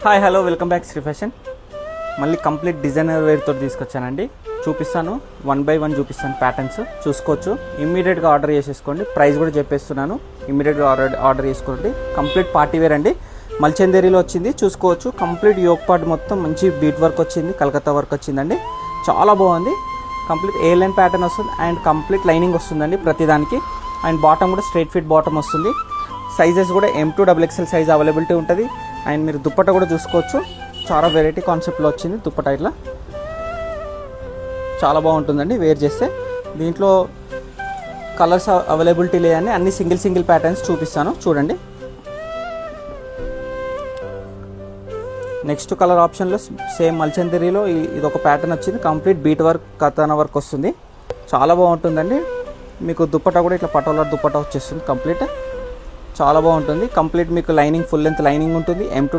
Hi hello welcome back Sri fashion. మళ్ళీ complete designer wear తోటి తీసుకొచ్చానండి. చూపిస్తాను, 1 by 1 చూపిస్తాను. ప్యాటర్న్స్ చూసుకోవచ్చు. ఇమ్మీడియట్గా ఆర్డర్ చేసేసుకోండి. ప్రైస్ కూడా చెప్పేస్తున్నాను, ఇమ్మీడియట్గా ఆర్డర్ చేసుకోండి. కంప్లీట్ పార్టీ వేర్ అండి. మల్చందేరిలో వచ్చింది, చూసుకోవచ్చు. కంప్లీట్ యోక్ పార్ట్ మొత్తం మంచి బీట్ వర్క్ వచ్చింది, కలకత్తా వర్క్ వచ్చిందండి. చాలా బాగుంది. కంప్లీట్ ఏ లైన్ ప్యాటర్న్ వస్తుంది అండ్ కంప్లీట్ లైనింగ్ వస్తుందండి ప్రతిదానికి. అండ్ బాటమ్ కూడా స్ట్రైట్ ఫిట్ బాటమ్ వస్తుంది. సైజెస్ కూడా M2 XXL సైజ్ అవైలబిలిటీ ఉంటుంది. అండ్ మీరు దుప్పట్ట కూడా చూసుకోవచ్చు. చాలా వెరైటీ కాన్సెప్ట్లో వచ్చింది దుప్పట్ట. ఇట్లా చాలా బాగుంటుందండి వేర్ చేస్తే. దీంట్లో కలర్స్ అవైలబిలిటీ లేదని అన్ని సింగిల్ ప్యాటర్న్స్ చూపిస్తాను, చూడండి. నెక్స్ట్ కలర్ ఆప్షన్లో సేమ్ మల్చందరిలో ఇది ఒక ప్యాటర్న్ వచ్చింది. కంప్లీట్ బీట్ వర్క్, కథాన వర్క్ వస్తుంది. చాలా బాగుంటుందండి. మీకు దుప్పట్ట కూడా ఇట్లా పటోలా దుప్పట్ట వచ్చేస్తుంది. కంప్లీట్ చాలా బాగుంటుంది. కంప్లీట్ మీకు లైనింగ్, ఫుల్ లెంత్ లైనింగ్ ఉంటుంది. M2